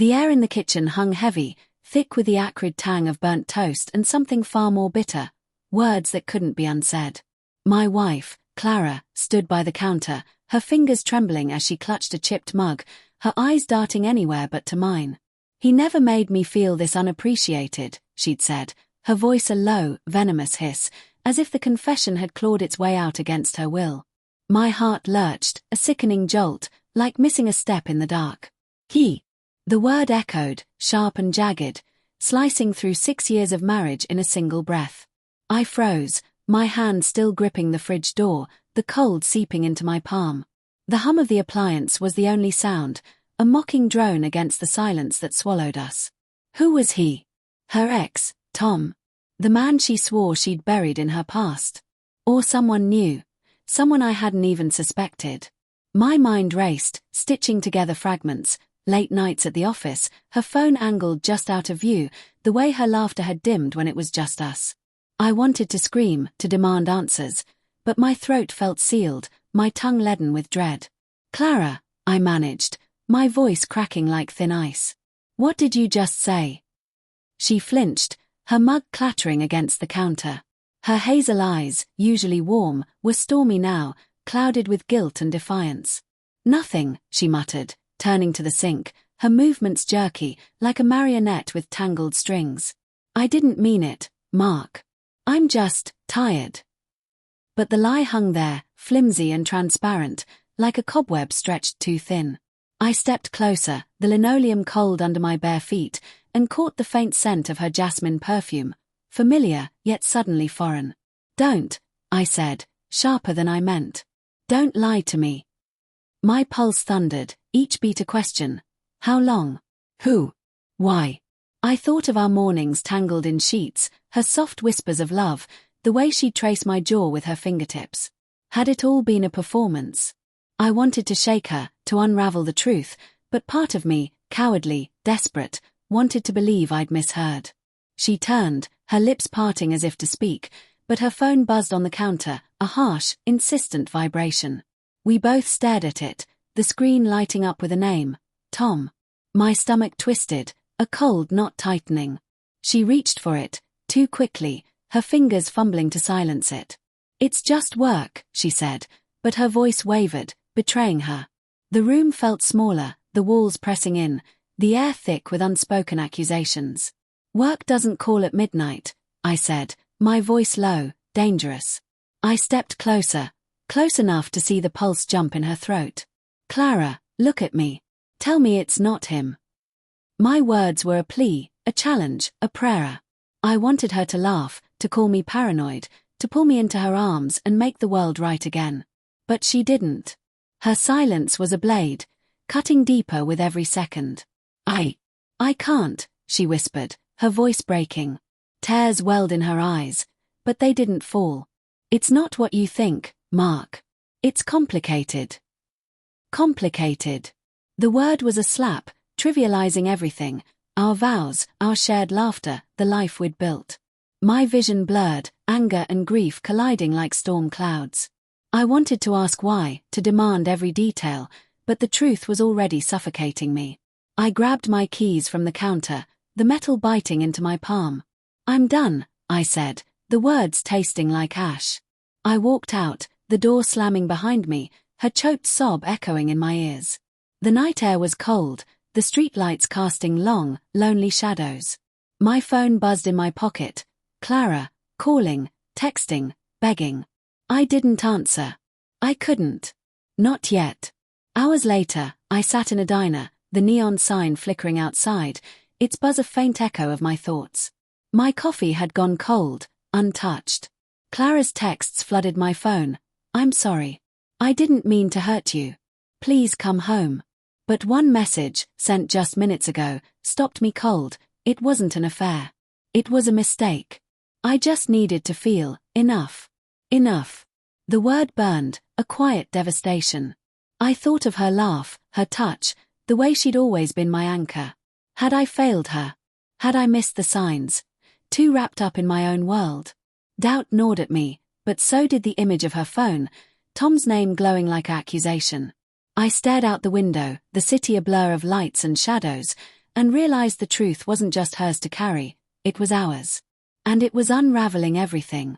The air in the kitchen hung heavy, thick with the acrid tang of burnt toast and something far more bitter, words that couldn't be unsaid. My wife, Clara, stood by the counter, her fingers trembling as she clutched a chipped mug, her eyes darting anywhere but to mine. "He never made me feel this unappreciated," she'd said, her voice a low, venomous hiss, as if the confession had clawed its way out against her will. My heart lurched, a sickening jolt, like missing a step in the dark. He. The word echoed, sharp and jagged, slicing through 6 years of marriage in a single breath. I froze, my hand still gripping the fridge door, the cold seeping into my palm. The hum of the appliance was the only sound, a mocking drone against the silence that swallowed us. Who was he? Her ex, Tom. The man she swore she'd buried in her past. Or someone new, someone I hadn't even suspected. My mind raced, stitching together fragments. Late nights at the office, her phone angled just out of view, the way her laughter had dimmed when it was just us. I wanted to scream, to demand answers, but my throat felt sealed, my tongue leaden with dread. "Clara," I managed, my voice cracking like thin ice. "What did you just say?" She flinched, her mug clattering against the counter. Her hazel eyes, usually warm, were stormy now, clouded with guilt and defiance. "Nothing," she muttered, turning to the sink, her movements jerky, like a marionette with tangled strings. "I didn't mean it, Mark. I'm just tired." But the lie hung there, flimsy and transparent, like a cobweb stretched too thin. I stepped closer, the linoleum cold under my bare feet, and caught the faint scent of her jasmine perfume, familiar, yet suddenly foreign. "Don't," I said, sharper than I meant. "Don't lie to me." My pulse thundered, each beat a question. How long? Who? Why? I thought of our mornings tangled in sheets, her soft whispers of love, the way she'd trace my jaw with her fingertips. Had it all been a performance? I wanted to shake her, to unravel the truth, but part of me, cowardly, desperate, wanted to believe I'd misheard. She turned, her lips parting as if to speak, but her phone buzzed on the counter, a harsh, insistent vibration. We both stared at it, the screen lighting up with a name, Tom. My stomach twisted, a cold knot tightening. She reached for it, too quickly, her fingers fumbling to silence it. "It's just work," she said, but her voice wavered, betraying her. The room felt smaller, the walls pressing in, the air thick with unspoken accusations. "Work doesn't call at midnight," I said, my voice low, dangerous. I stepped closer, close enough to see the pulse jump in her throat. "Clara, look at me. Tell me it's not him." My words were a plea, a challenge, a prayer. I wanted her to laugh, to call me paranoid, to pull me into her arms and make the world right again. But she didn't. Her silence was a blade, cutting deeper with every second. I can't," she whispered, her voice breaking. Tears welled in her eyes, but they didn't fall. "It's not what you think, Mark. It's complicated." Complicated. The word was a slap, trivializing everything, our vows, our shared laughter, the life we'd built. My vision blurred, anger and grief colliding like storm clouds. I wanted to ask why, to demand every detail, but the truth was already suffocating me. I grabbed my keys from the counter, the metal biting into my palm. "I'm done," I said, the words tasting like ash. I walked out, the door slamming behind me, her choked sob echoing in my ears. The night air was cold, the streetlights casting long, lonely shadows. My phone buzzed in my pocket. Clara, calling, texting, begging. I didn't answer. I couldn't. Not yet. Hours later, I sat in a diner, the neon sign flickering outside, its buzz a faint echo of my thoughts. My coffee had gone cold, untouched. Clara's texts flooded my phone. "I'm sorry. I didn't mean to hurt you. Please come home." But one message, sent just minutes ago, stopped me cold. It wasn't an affair. It was a mistake. I just needed to feel enough. Enough. The word burned, a quiet devastation. I thought of her laugh, her touch, the way she'd always been my anchor. Had I failed her? Had I missed the signs? Too wrapped up in my own world? Doubt gnawed at me, but so did the image of her phone, Tom's name glowing like accusation. I stared out the window, the city a blur of lights and shadows, and realized the truth wasn't just hers to carry, it was ours. And it was unraveling everything.